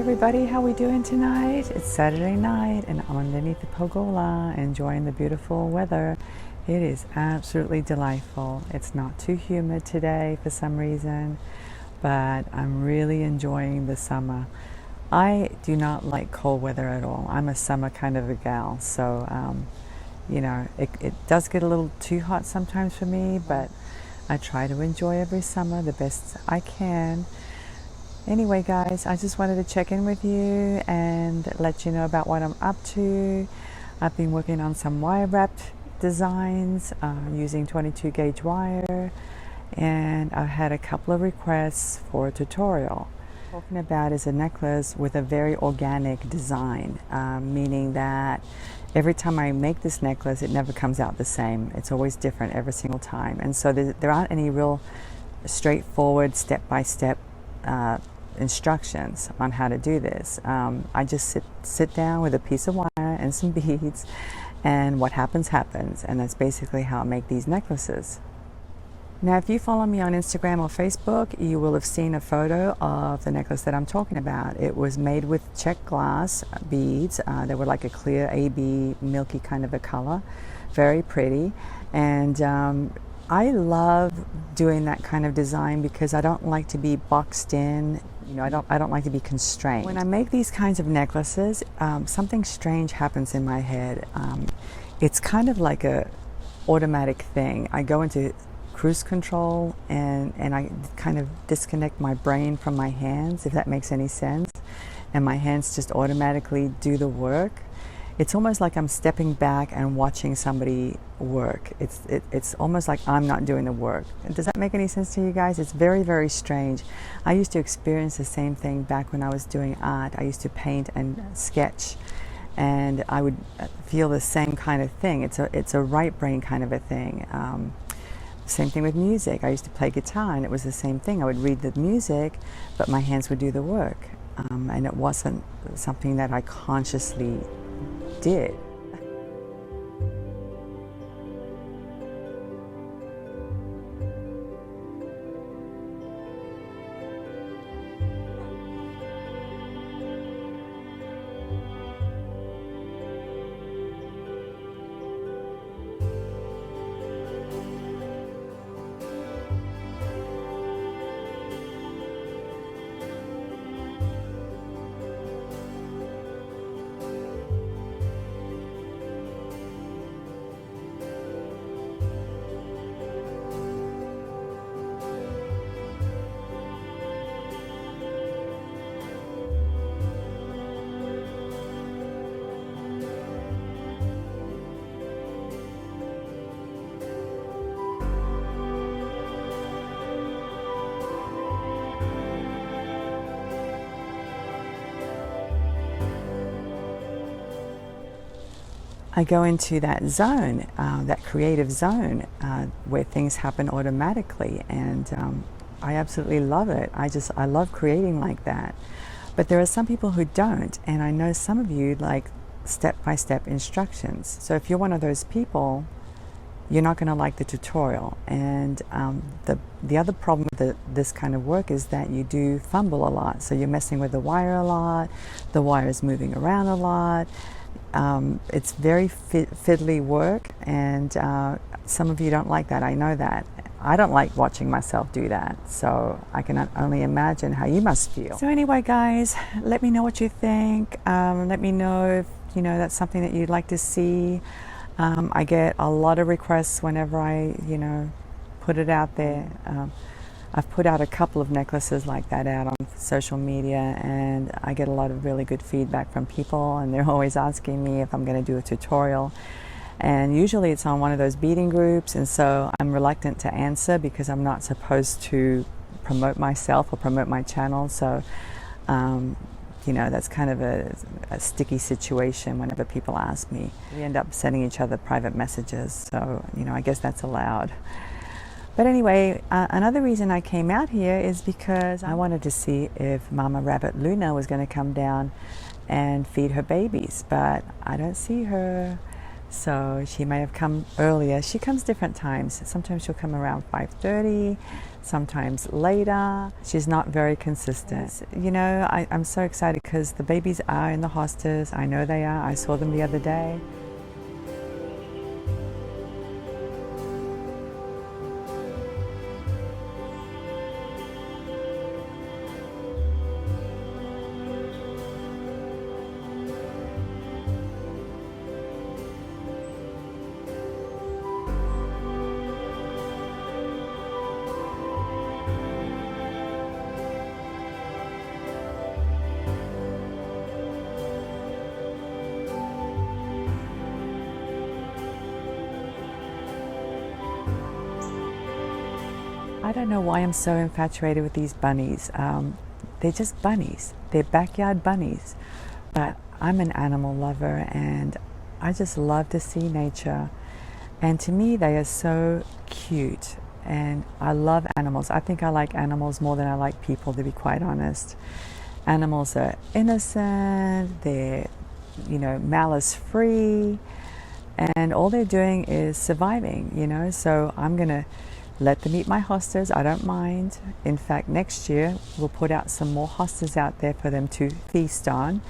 everybody, how we doing tonight? It's Saturday night and I'm underneath the pergola enjoying the beautiful weather. It is absolutely delightful. It's not too humid today for some reason, but I'm really enjoying the summer. I do not like cold weather at all. I'm a summer kind of a gal, so it does get a little too hot sometimes for me, but I try to enjoy every summer the best I can. Anyway, guys, I just wanted to check in with you and let you know about what I'm up to. I've been working on some wire wrapped designs using 22 gauge wire, and I've had a couple of requests for a tutorial. What I'm talking about is a necklace with a very organic design, meaning that every time I make this necklace, it never comes out the same. It's always different every single time. And so there aren't any real straightforward step-by-step instructions on how to do this. I just sit down with a piece of wire and some beads, and what happens happens, and that's basically how I make these necklaces. Now, if you follow me on Instagram or Facebook, you will have seen a photo of the necklace that I'm talking about. It was made with check glass beads. They were like a clear AB milky kind of a color, very pretty. And I love doing that kind of design because I don't like to be boxed in. I don't like to be constrained. When I make these kinds of necklaces, something strange happens in my head. It's kind of like a automatic thing. I go into cruise control and I kind of disconnect my brain from my hands, if that makes any sense. And my hands just automatically do the work. It's almost like I'm stepping back and watching somebody work. It's almost like I'm not doing the work. Does that make any sense to you guys? It's very, very strange. I used to experience the same thing back when I was doing art. I used to paint and sketch, and I would feel the same kind of thing. It's a right brain kind of a thing. Same thing with music. I used to play guitar, and it was the same thing. I would read the music, but my hands would do the work. And it wasn't something that I consciously did. I go into that zone, that creative zone, where things happen automatically, and I absolutely love it. I love creating like that. But there are some people who don't, and I know some of you like step-by-step instructions. So if you're one of those people, you're not going to like the tutorial. And the other problem with this kind of work is that you do fumble a lot. So you're messing with the wire a lot, the wire is moving around a lot. It's very fiddly work, and some of you don't like that. I know that. I don't like watching myself do that, so I can only imagine how you must feel. So anyway, guys, let me know what you think. Let me know if that's something that you'd like to see. I get a lot of requests whenever I put it out there. I've put out a couple of necklaces like that out on social media, and I get a lot of really good feedback from people, and they're always asking me if I'm going to do a tutorial. And usually it's on one of those beading groups, and so I'm reluctant to answer because I'm not supposed to promote myself or promote my channel. So that's kind of a sticky situation whenever people ask me. We end up sending each other private messages, so I guess that's allowed. But anyway, another reason I came out here is because I wanted to see if Mama Rabbit Luna was going to come down and feed her babies, but I don't see her. So she may have come earlier. She comes different times. Sometimes she'll come around 5:30, sometimes later. She's not very consistent. You know, I'm so excited because the babies are in the hostas. I know they are. I saw them the other day. I don't know why I'm so infatuated with these bunnies. They're just bunnies. They're backyard bunnies. But I'm an animal lover and I just love to see nature. And to me, they are so cute. And I love animals. I think I like animals more than I like people, to be quite honest. Animals are innocent. They're, you know, malice free. And all they're doing is surviving, you know. So I'm going to let them eat my hostas. I don't mind. In fact, next year we'll put out some more hostas out there for them to feast on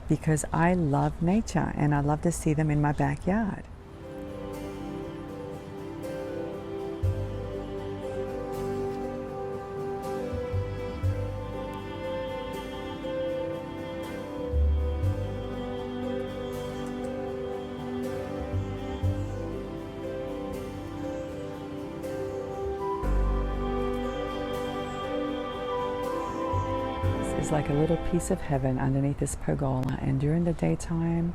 because I love nature and I love to see them in my backyard. It's like a little piece of heaven underneath this pergola, and during the daytime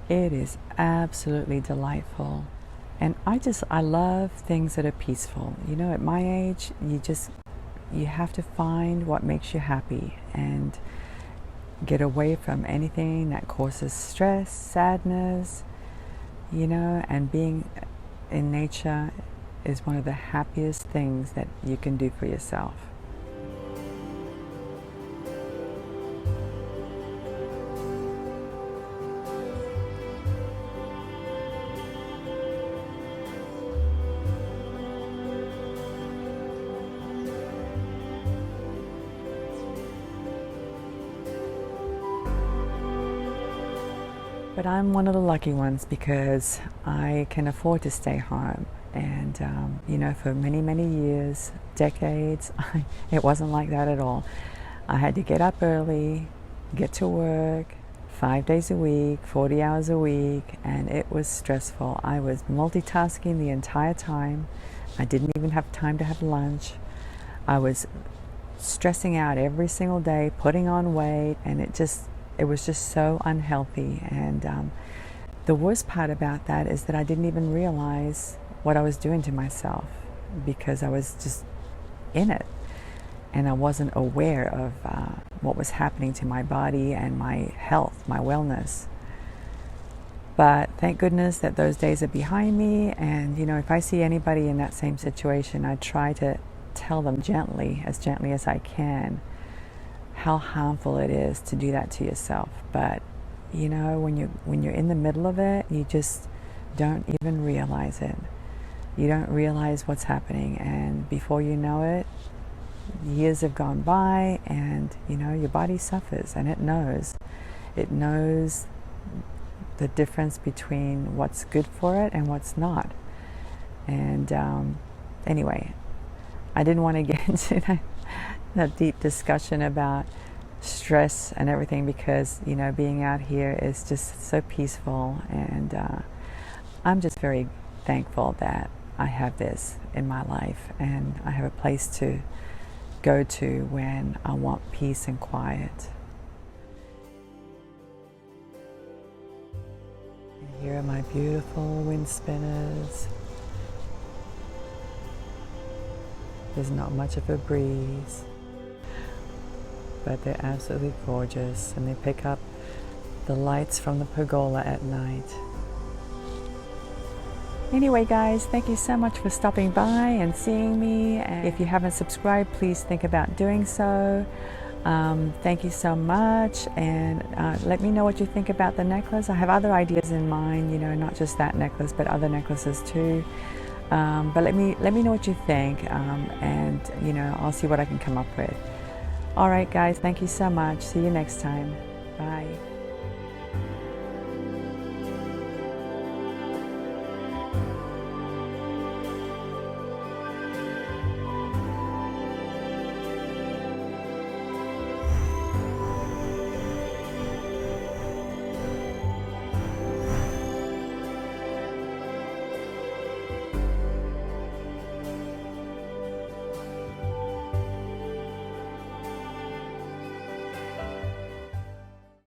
it is absolutely delightful. And I love things that are peaceful. You know, at my age you have to find what makes you happy and get away from anything that causes stress, sadness, you know, and being in nature is one of the happiest things that you can do for yourself. But I'm one of the lucky ones because I can afford to stay home. And, you know, for many, many years, decades, it wasn't like that at all. I had to get up early, get to work, 5 days a week, 40 hours a week, and it was stressful. I was multitasking the entire time. I didn't even have time to have lunch. I was stressing out every single day, putting on weight, and it was just so unhealthy. And the worst part about that is that I didn't even realize what I was doing to myself because I was just in it and I wasn't aware of what was happening to my body and my health, my wellness. But thank goodness that those days are behind me. And you know, if I see anybody in that same situation, I try to tell them gently as I can, how harmful it is to do that to yourself. But you know, when you're in the middle of it, you just don't even realize it. You don't realize what's happening, and before you know it, years have gone by, and you know, your body suffers, and it knows the difference between what's good for it and what's not. And anyway, I didn't want to get into that deep discussion about stress and everything because, you know, being out here is just so peaceful, and I'm just very thankful that I have this in my life and I have a place to go to when I want peace and quiet. And here are my beautiful wind spinners. There's not much of a breeze, but they're absolutely gorgeous, and they pick up the lights from the pergola at night. Anyway guys, thank you so much for stopping by and seeing me, and if you haven't subscribed, please think about doing so. Thank you so much, and let me know what you think about the necklace. I have other ideas in mind, you know, not just that necklace, but other necklaces too. But let me know what you think, and you know, I'll see what I can come up with. All right, guys, thank you so much. See you next time. Bye.